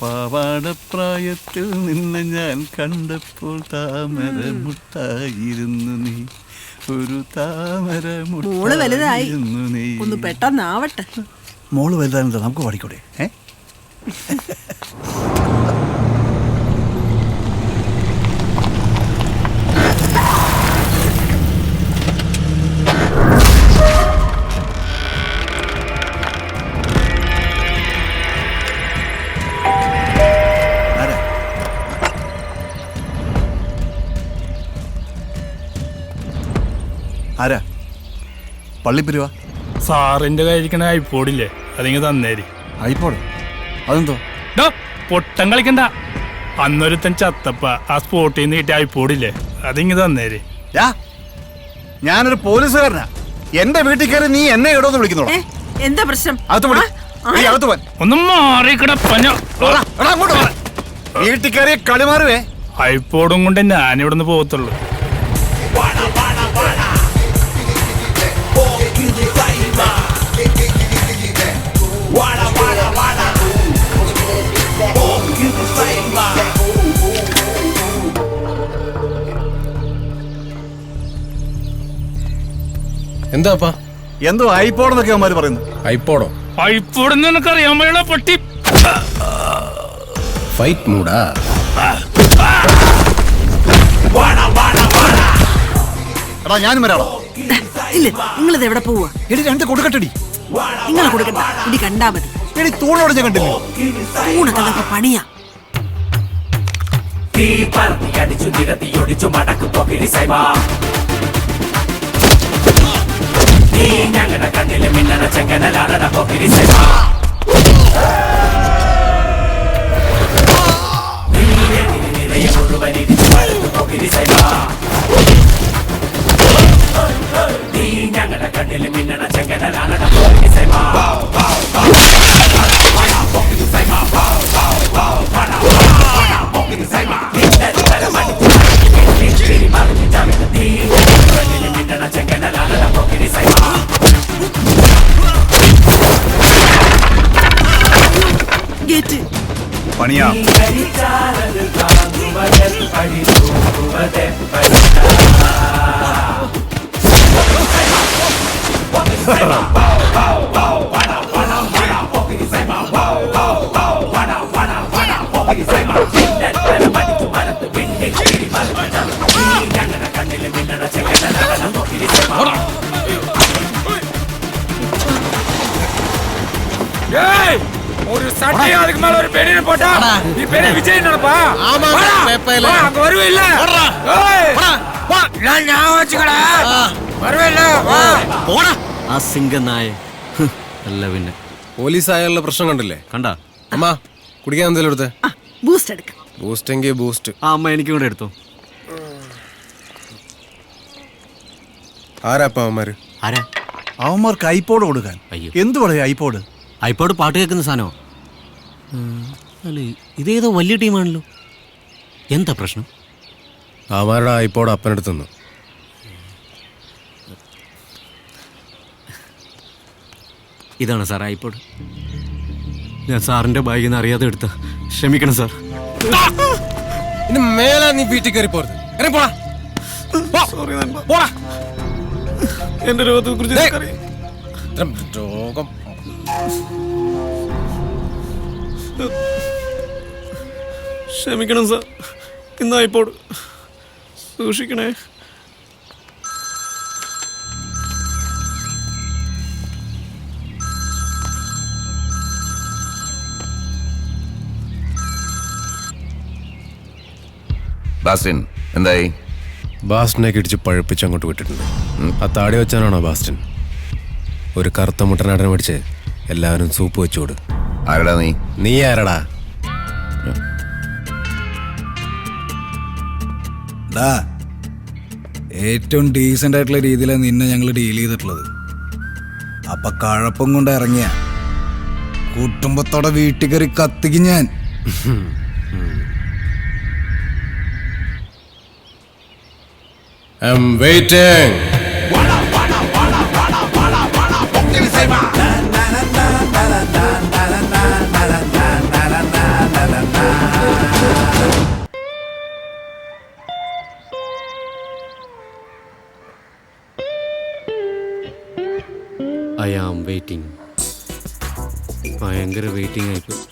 പാവാടപ്രായത്തിൽ നിന്നെ ഞാൻ കണ്ടപ്പോൾ താമര മുട്ടായിരുന്നു നീ, ഒരു താമര മുട്ടായിരുന്നു നീ. ഒന്ന് പെട്ടെന്നാവട്ടെ. മോള് വലുതാണെന്താ, നമുക്ക് പാടിക്കൂടെ? ആരാ? പള്ളിപ്പിരിവാ? സാറിന്റെ കയ്യിരിക്കണ ഐപ്പോഡില്ലേ, അതിങ്ങ് തന്നേരി. ഐപ്പോഡ്? അതെന്തോ? പൊട്ടം കളിക്കണ്ട. അന്നൊരുത്തൻ ചത്തപ്പ ആ സ്പോട്ടിൽ നിന്ന് കിട്ടിയ ഐപ്പോഡില്ലേ, അതിങ്ങ് തന്നേരി. ഞാനൊരു പോലീസുകാരനാ. എന്റെ വീട്ടിൽ കയറി നീ എന്നെ ഇടോന്ന് വിളിക്കുന്നോളാം. എന്താ പ്രശ്നം? ഒന്നും മാറിക്കിടപ്പഞ്ഞ വീട്ടിൽ കയറിയ കളിമാറുവേ. ഐപ്പോഡും കൊണ്ട് ഞാനിവിടുന്ന് പോകത്തുള്ളൂ. എന്താപ്പാ? എന്തോ ഐപ്പോഡെന്നൊക്കെ അവന്മാര് പറയുന്നു. ഐപ്പോഡോ? ഐപ്പോഡെന്ന് എനിക്കറിയാൻ വയ്യുള്ള പട്ടി. ഫൈറ്റ് മൂടാ? എടാ ഞാനും വരാളോ? ഇല്ല, നിങ്ങളിത് എവിടെ പോവാ? എടി രണ്ട് കൊടുക്കട്ടടി. നിങ്ങൾ കൊടുക്കണ്ട, ഇടി കണ്ടാ മതി. എടി തൂണോട് ഞാൻ കണ്ടില്ലേ? തൂണൊക്കെ അതൊക്കെ പണിയാ. ഞങ്ങളുടെ കണ്ണില് മിന്നണ ചെങ്കനലാട പോക്കിരി സൈബ. നിറയെ മുഴുവനിടിച്ചു വരത്ത് പോക്കിരി സൈബ. നീ ഞങ്ങളുടെ കണ്ണില് മിന്നണ ചെങ്കനലാട പോക്കിരി സൈബ. പണിയാ. ஒரு சட்டையா அதுக்கு மேல ஒரு பெரிய போட்டா நீ பெரிய விஜய் நினைப்பா? ஆமா பேப்பையில அங்க வருவே இல்ல. நான் ஞாபகம் வச்சுக்கடா. வருவே இல்ல. പോടാ ആ സിംഗനായ. അല്ല പിന്നെ പോലീസ് ആയുള്ള പ്രശ്നം കണ്ടില്ലേ? കണ്ടാ? അമ്മ കുടിക്കാൻ എന്തെങ്കിലും എടുത്തേ? ബൂസ്റ്റ് എടുക്കാം. ബൂസ്റ്റ് എങ്കിൽ ബൂസ്റ്റ്. ആ അമ്മ എനിക്കും കൂടെ എടുത്തോ. ആരാപ്പാ അവന്മാര്? ആരാ? അവന്മാർക്ക് ഐപ്പോഡ് കൊടുക്കാൻ. എന്തു പറയാ ഐപ്പോഡ്? ഐപ്പോഡ് പാട്ട് കേൾക്കുന്ന സാധനമോ? അല്ല ഇതേതോ വലിയ ടീമാണല്ലോ. എന്താ പ്രശ്നം? അവന്മാരുടെ ഐപ്പോഡ് അപ്പനെടുത്തുന്നു. ഇതാണ് സാർ ഐപ്പോഡ്. ഞാൻ സാറിന്റെ ബാഗിൽ നിന്ന് അറിയാതെ എടുത്ത. ക്ഷമിക്കണം സാർ. ഇനി മേലാ നീ വീട്ടിൽ കയറി പോരുത്. എന്റെ രോഗത്തെ കുറിച്ച് രോഗം ക്ഷമിക്കണം സാർ. ഇന്ന് ഐപ്പോഡ് സൂക്ഷിക്കണേ. ബാസ്റ്റിൻ എന്തായി? ബാസ്റ്റിനെ ഇടിച്ച് പഴുപ്പിച്ച് അങ്ങോട്ട് വിട്ടിട്ടുണ്ട്. ആ താടി വെച്ചാനാണോ ബാസ്റ്റിൻ? ഒരു കറുത്ത മുട്ടനാടനെ മേടിച്ച് എല്ലാവരും സൂപ്പ് വെച്ചോട്. ആരടാ നീ? നീ ആരടാ? ഏറ്റവും ഡീസൻ്റ് ആയിട്ടുള്ള രീതിയിലാണ് നിന്നെ ഞങ്ങൾ ഡീൽ ചെയ്തിട്ടുള്ളത്. അപ്പൊ കഴപ്പം കൊണ്ട് ഇറങ്ങിയ കുടുംബത്തോടെ വീട്ടിൽ കയറി കത്തിക്കും ഞാൻ. I'm waiting. വെയിറ്റിംഗ്, ഭയങ്കര വെയിറ്റിംഗ് ആയിപ്പോയി.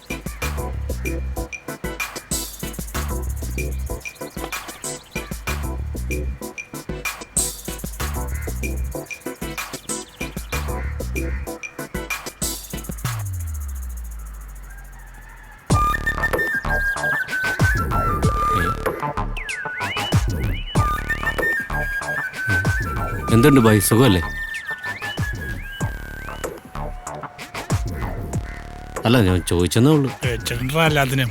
എന്തുണ്ട് ഭായ്, സുഖമല്ലേ? അല്ല, ഞാൻ ചോദിച്ചെന്നേ ഉള്ളൂ. വെച്ചിട്ടുണ്ടാ എല്ലാത്തിനും.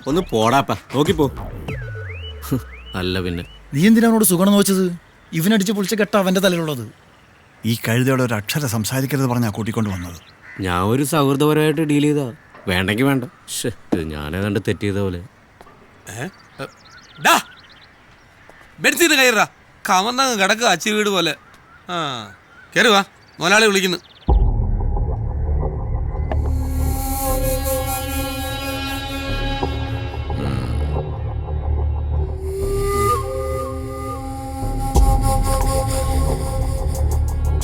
ഒന്ന് പോടാപ്പാ, നോക്കിപ്പോ. അല്ല പിന്നെ നീ എന്തിനാ അവനോട് സുഖം ചോദിച്ചത്? ഇവനടിച്ച് പൊളിച്ച കെട്ട അവന്റെ തലയിലുള്ളത്. ഈ കഴുതയോട് ഒരു അക്ഷരം സംസാരിക്കരുത് പറഞ്ഞാ കൂട്ടിക്കൊണ്ട് വന്നത്. ഞാൻ ഒരു സൗഹൃദപരമായിട്ട് ഡീൽ ചെയ്താ. വേണ്ടെങ്കിൽ വേണ്ട. ഇത് ഞാനേ കണ്ട് തെറ്റ് ചെയ്ത പോലെ. ബെഡ്സീറ്റ് കയറാ കമന്നങ്ങ് കിടക്കുക അച്ചി വീട് പോലെ. ആ കയറുവാ, മുതലാളി വിളിക്കുന്നു.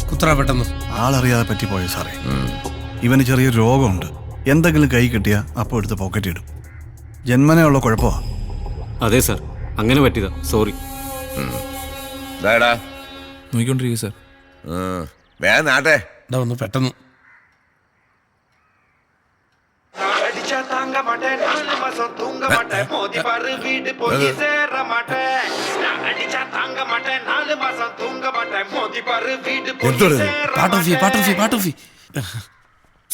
കുത്ര പെട്ടെന്ന് ആളറിയാതെ പറ്റിപ്പോയോ സാറേ? ഇവന് ചെറിയൊരു രോഗമുണ്ട്. എന്തെങ്കിലും കൈ കിട്ടിയാ അപ്പോൾ എടുത്ത് പോക്കറ്റ് ഇടും. ജന്മനേ ഉള്ള കുഴപ്പമാ. അതെ സാർ, അങ്ങനെ പറ്റിയതാ, സോറി. നോക്കിക്കൊണ്ടിരിക്കുക സാർ. വേഗം നാട്ടെ. ഒന്ന് പെട്ടെന്ന്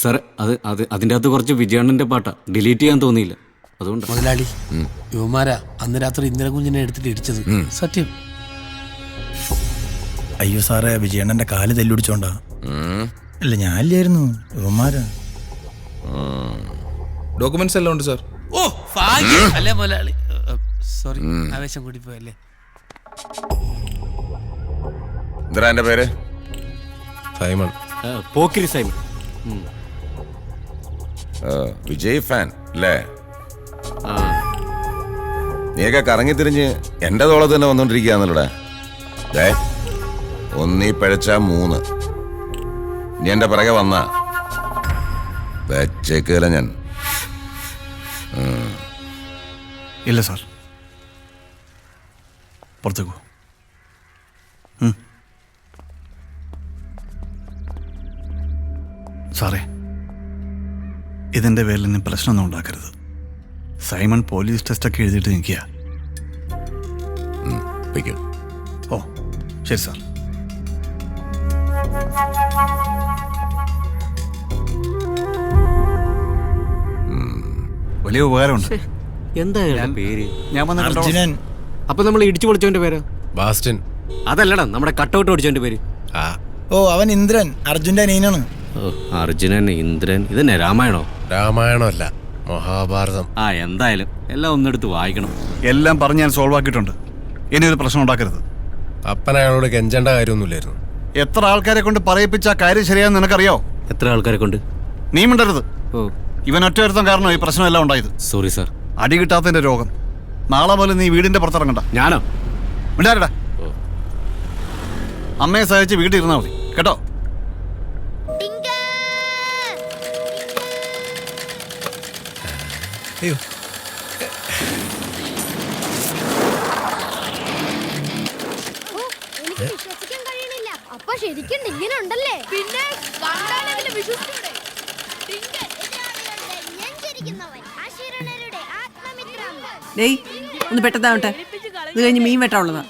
സാർ, അതിൻ്റെ അകത്ത് കുറച്ച് വിജയണ്ണന്റെ പാട്ടാ, ഡിലീറ്റ് ചെയ്യാൻ തോന്നിയില്ല, അതുകൊണ്ട്. മുതലാളി, യുവമാരാ അന്ന് രാത്രി ഇന്നലെ കുഞ്ഞിനെ എടുത്തിട്ട് ഇടിച്ചത്. സത്യം. അയ്യോ സാറേ, വിജയണ്ണന്റെ കാല് തല്ലുടിച്ചോണ്ടാ. അല്ല, ഞാനില്ലായിരുന്നു, യുവമാരാ. ഡോക്യുമെന്റ്സ് എല്ലാം ഉണ്ട് സാർ. ഓ ഭാഗ്യം അല്ലേ മുതലാളി. സോറി, ആവേശം കൂടി പോയല്ലേ. എന്താ എന്റെ പേര്? Simon. Pokkiri Simon. Vijay fan അല്ലേ? ആ, നീയൊക്കെ കറങ്ങി തിരിഞ്ഞ് എന്റെ തോളത്ത് തന്നെ വന്നോണ്ടിരിക്കുകയാണല്ലോടെ. ഒന്നീ പഴച്ച 3. നീ എന്റെ പിറകെ വന്ന വെച്ചേക്കല ഞാൻ. ഇല്ല സാർ, പുറത്തേക്കോ. സാറേ, ഇതിൻ്റെ പേരിൽ ഇനി പ്രശ്നമൊന്നും ഉണ്ടാക്കരുത്. സൈമൺ പോലീസ് ടെസ്റ്റൊക്കെ എഴുതിയിട്ട് നിൽക്കുക. ഓ ശരി സാർ. വലിയ ഉപകാരമുണ്ട്. എന്താ അയാളുടെ പേര്? ഞാൻ വന്ന് അർജുനൻ. അപ്പൊ നമ്മൾ ഇടിച്ചു പൊളിച്ചവന്റെ പേര്? ബാസ്റ്റിൻ. അതല്ലടാ, നമ്മുടെ കട്ടൗട്ട് ഓടിച്ചവന്റെ പേര്. ഓ, അവൻ ഇന്ദ്രൻ, അർജുന്റെ അനിയനാണ്. ഓ, അർജുനൻ, ഇന്ദ്രൻ. ഇതന്നെ രാമായണോ? രാമായണമല്ല, മഹാഭാരതം. ആ, എന്തായാലും എല്ലാം ഒന്നെടുത്ത് വായിക്കണം. എല്ലാം പറഞ്ഞ് ഞാൻ സോൾവ് ആക്കിയിട്ടുണ്ട്. ഇനി ഒരു പ്രശ്നം ഉണ്ടാക്കരുത്. അപ്പൻ അയാളോട് കെഞ്ചേണ്ട കാര്യമൊന്നുമില്ലായിരുന്നു. എത്ര ആൾക്കാരെ കൊണ്ട് പറയിപ്പിച്ച കാര്യം ശരിയാന്ന് നിനക്കറിയോ? എത്ര ആൾക്കാരെ കൊണ്ട്? നീ മിണ്ടരുത്. ഓ, ഇവൻ ഒറ്റ ഒരുത്തം കാരണം ഈ പ്രശ്നമെല്ലാം ഉണ്ടായത്. Sorry sir. അടി കിട്ടാത്തതിന്റെ രോഗം. നാളെ പോലെ നീ വീടിന്റെ പുറത്തിറങ്ങണ്ട. ഞാനോ? മിണ്ടാരടാ. അമ്മയെ സഹായിച്ച് വീട്ടിൽ ഇരുന്നാ മതി കേട്ടോ. അയ്യോ, വിശ്വസിക്കാൻ കഴിയണില്ല. അപ്പൊ ശരിക്കും ഇങ്ങനെ ഉണ്ടല്ലേ? പിന്നെ വിശ്വസിച്ചൂടെ? ഡേയ്, ഒന്ന് പെട്ടെന്നാവട്ടെ. ഇത് കഴിഞ്ഞ് മീൻ വെട്ടാനുള്ളതാ.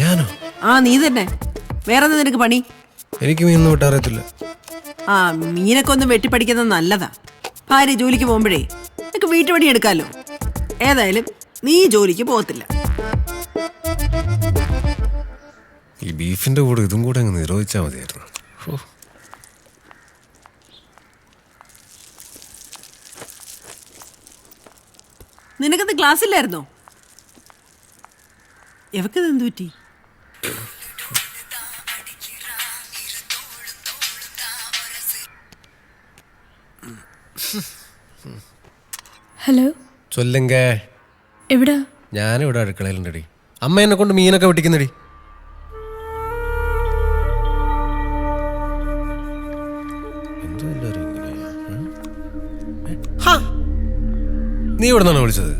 ഞാനോ? ആ, നീ തന്നെ. വേറെ എന്താ നിനക്ക് പണി? എനിക്ക് മീനൊന്നും വിട്ടാറിയത്തില്ല. ആ, മീനൊക്കെ ഒന്ന് വെട്ടിപ്പടിക്കുന്നത് നല്ലതാ. ഭാര്യ ജോലിക്ക് പോകുമ്പോഴേ നിനക്ക് വീട്ടുപണി എടുക്കാമല്ലോ. ഏതായാലും നീ ജോലിക്ക് പോകത്തില്ല. ഈ ബീഫിന്റെ കൂടെ ഇതും കൂടെ അങ്ങ് നിരോധിച്ചാൽ മതിയായിരുന്നു. നിനക്കത് ക്ലാസ് ഇല്ലായിരുന്നോ? എവക്കത് എന്തു പറ്റി? ഹലോ, ചൊല്ലുങ്ക. എവിടാ? ഞാനിവിടെ അടുക്കളയിലുണ്ടടി. അമ്മ എന്നെ കൊണ്ട് മീനൊക്കെ വെട്ടിക്കുന്നടി. നീ ഇവിടെ നിന്നാണ് വിളിച്ചത്?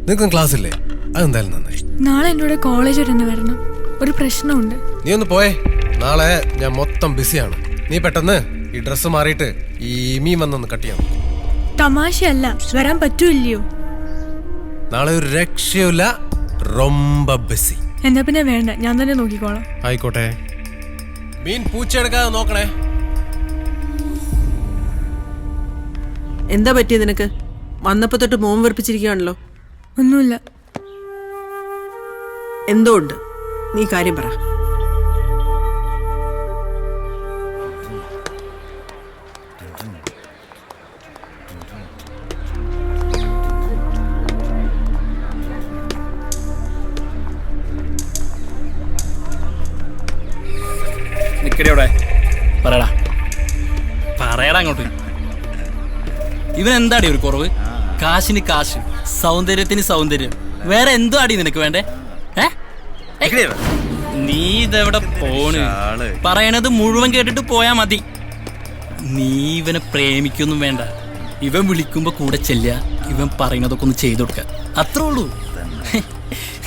നിനക്കൊന്നും ക്ലാസ് ഇല്ലേ? അതെന്തായാലും നന്നായി. നാളെ എന്നോട് കോളേജ് വരെ വരണം, ഒരു പ്രശ്നമുണ്ട്. നീ ഒന്ന് പോയേ, നാളെ ഞാൻ മൊത്തം ബിസിയാണ്. നീ പെട്ടെന്ന് ഈ ഡ്രസ്സ് മാറിയിട്ട് ഈ മീൻ വന്നൊന്ന് കട്ട് ചെയ്യാം. തമാശയല്ല, വരാൻ പറ്റൂല്ലയോ? നാളെ ഒരു രക്ഷയുമില്ല, റൊമ്പ ബിസി. എന്നാ പിന്നെ വേണ്ട, ഞാൻ തന്നെ നോക്കിക്കോളാം. ആയിക്കോട്ടെ. മീൻ പൂച്ചെടുക്കാതെ നോക്കണേ. എന്താ പറ്റിയത് നിനക്ക്? വന്നപ്പോ തൊട്ട് മോൻ വെറുപ്പിച്ചിരിക്കുകയാണല്ലോ. ഒന്നുമില്ല. എന്തോ ഉണ്ട്, നീ കാര്യം പറ. നിക്കടിയോടെ പറയടാ പറയടാ അങ്ങോട്ട്. ഇവൻ എന്താടി ഒരു കുറവ്? കാശിന് കാശ്, സൗന്ദര്യത്തിന് സൗന്ദര്യം, വേറെ എന്തോ അടി നിനക്ക് വേണ്ടേ? നീ ഇതെവിടെ പോണ്? പറയണത് മുഴുവൻ കേട്ടിട്ട് പോയാ മതി. നീ ഇവനെ പ്രേമിക്കൊന്നും വേണ്ട. ഇവൻ വിളിക്കുമ്പോ കൂടെ ചെല്ലുക, ഇവൻ പറയുന്നതൊക്കെ ഒന്ന് ചെയ്തു കൊടുക്ക, അത്രേ ഉള്ളൂ.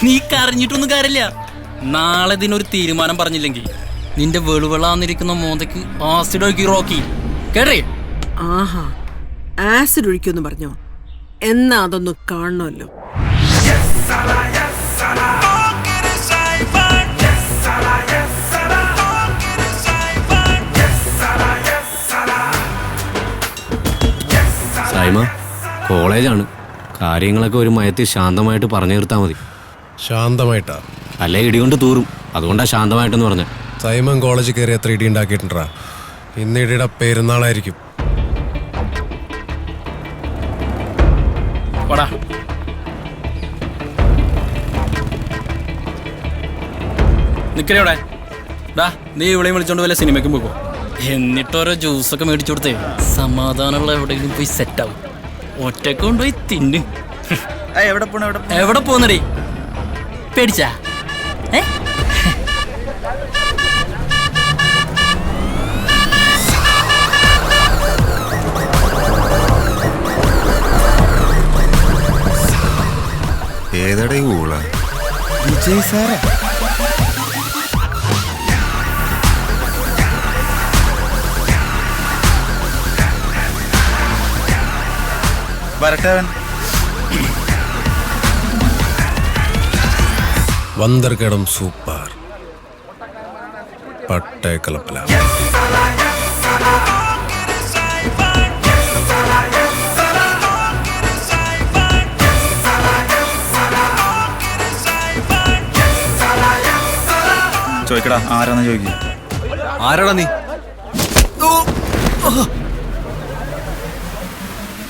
നീ കരഞ്ഞിട്ടൊന്നും കാര്യമില്ല. നാളെ ഇതിനൊരു തീരുമാനം പറഞ്ഞില്ലെങ്കിൽ നിന്റെ വെളുവെളാന്നിരിക്കുന്ന മോന്തയ്ക്ക് ആസിഡ് ഒഴുക്കി റോക്കി കേട്ടേ. ആഹാ, ആസിഡ് ഒഴിക്കുമെന്ന് പറഞ്ഞോ? എന്നാ അതൊന്ന് കാണണമല്ലോ. സൈമ, കോളേജാണ്, കാര്യങ്ങളൊക്കെ ഒരു മയത്തിൽ ശാന്തമായിട്ട് പറഞ്ഞു തീർത്താൽ മതി. ശാന്തമായിട്ടാ? അല്ലേ ഇടികൊണ്ട് തൂറും, അതുകൊണ്ടാ ശാന്തമായിട്ടെന്ന് പറഞ്ഞ. സൈമൻ കോളേജിൽ കയറി എത്ര ഇടി ഉണ്ടാക്കിയിട്ടുണ്ടാ? ഇന്ന് ഇടിയുടെ പെരുന്നാളായിരിക്കും. നിക്കടെ ഡാ, നീ ഇവിടെയും വിളിച്ചോണ്ട് വല്ല സിനിമയ്ക്കും പോകും. എന്നിട്ടോരോ ജ്യൂസൊക്കെ മേടിച്ചു കൊടുത്തേ സമാധാനമുള്ള എവിടെയെങ്കിലും പോയി സെറ്റാവും. ഒറ്റക്ക് കൊണ്ടുപോയി തിന്നു. എവിടെ പോന്നടേ? പേടിച്ചാ? ഏതടേ ഊള? വിജയ് സാറേ. വരട്ടവൻ വന്തർകടം സൂപ്പർ പട്ടേക്കലപ്പല. ചോദിക്കടാ, ആരാന്ന് ചോദിക്കും. ആരാടാ നീ?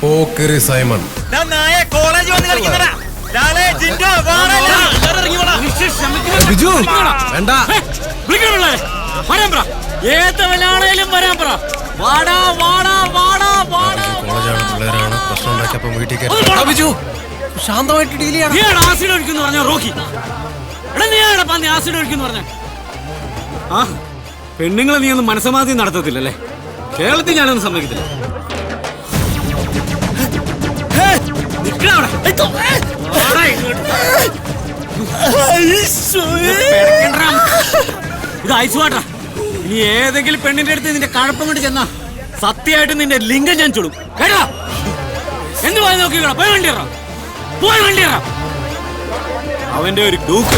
പോക്കറി സൈമൺ. ബിജു വേണ്ട. കോളേജാണ്, പിള്ളേരാണ്, പ്രശ്നം ഉണ്ടാക്കിയപ്പം വീട്ടിൽ കയറി. ബിജു ശാന്തമായിട്ട് ഡീൽ ചെയ്യണം. ആസിഡ് ഒഴിക്കുന്നു പറഞ്ഞ റോക്കി, ആസിഡ് ഒഴിക്കുന്നു പറഞ്ഞ. ആ പെണ്ണുങ്ങളെ നീ ഒന്നും മനസ്സമാധി നടത്തത്തില്ലല്ലേ? കേരളത്തിൽ ഞാനൊന്നും സമ്മതിക്കത്തില്ല. ഇത് ഐസ് വാട്ടറാ. ഇനി ഏതെങ്കിലും പെണ്ണിന്റെ അടുത്ത് നിന്റെ കഴപ്പം കൊണ്ട് ചെന്നാ സത്യമായിട്ട് നിന്റെ ലിംഗം ഞാൻ ചുടും കേട്ടോ. എന്ത് പോയി നോക്കിക്കോളാം. പോയി വണ്ടിയറാ, പോയി വണ്ടിയറാ. അവന്റെ ഒരു ഡൂക്ക്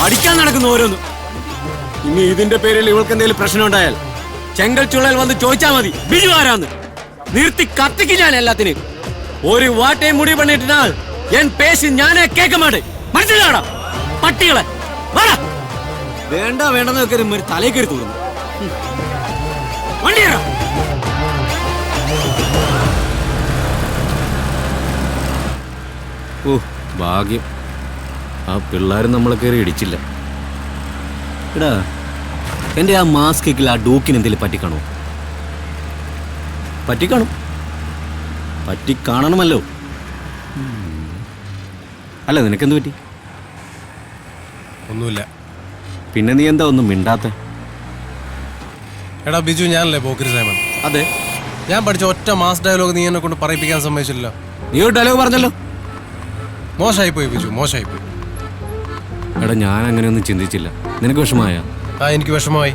അടിക്കാൻ നടക്കുന്ന ഓരോന്നും. ഇനി ഇതിന്റെ പേരിൽ ഇവൾക്ക് എന്തെങ്കിലും പ്രശ്നം ഉണ്ടായാൽ ചെങ്കൽ ചുള്ളൽ വന്ന് ചോദിച്ചാൽ മതി ബിജു ആരാന്ന്. നിർത്തി കത്തിക്ക് ഞാൻ എല്ലാത്തിനും. ഒരു വാട്ടേ മുടി പണിയിട്ടാൽ എൻ പേശി ഞാനേ കേൾക്ക മാട്ടേ. മനസ്സിലാടാ പട്ടികളെ. വേണ്ട വേണ്ടെന്നൊക്കെ ഒരു തലയിൽ കയറി തോന്നുന്നു. വണ്ടിയറാ. ഓ ഭാഗ്യം, ആ പിള്ളേരും നമ്മളെ കയറി ഇടിച്ചില്ല. എടാ, എൻ്റെ ആ മാസ്കിൽ ആ ഡൂക്കിന് എന്തെങ്കിലും പറ്റിക്കാണോ? പറ്റിക്കാണും, പറ്റിക്കാണണമല്ലോ. അല്ല, നിനക്കെന്ത് പറ്റി? ഒന്നുമില്ല. പിന്നെ നീ എന്താ ഒന്നും മിണ്ടാത്ത? എടാ ബിജു, ഞാനല്ലേ പോക്കറി സൈമൺ? അതെ. ഞാൻ പഠിച്ച ഒറ്റ മാസ് ഡയലോഗ് നീ എന്നെ കൊണ്ട് പറയിപ്പിക്കാൻ സമ്മതിച്ചില്ല. നീ ഒരു ഡയലോഗ് പറഞ്ഞല്ലോ. മോശമായി പോയി ബിജു, മോശമായി പോയി. എടാ ഞാൻ അങ്ങനെയൊന്നും ചിന്തിച്ചില്ല. നിനക്ക് വിഷമായ? എനിക്ക് വിഷമമായി.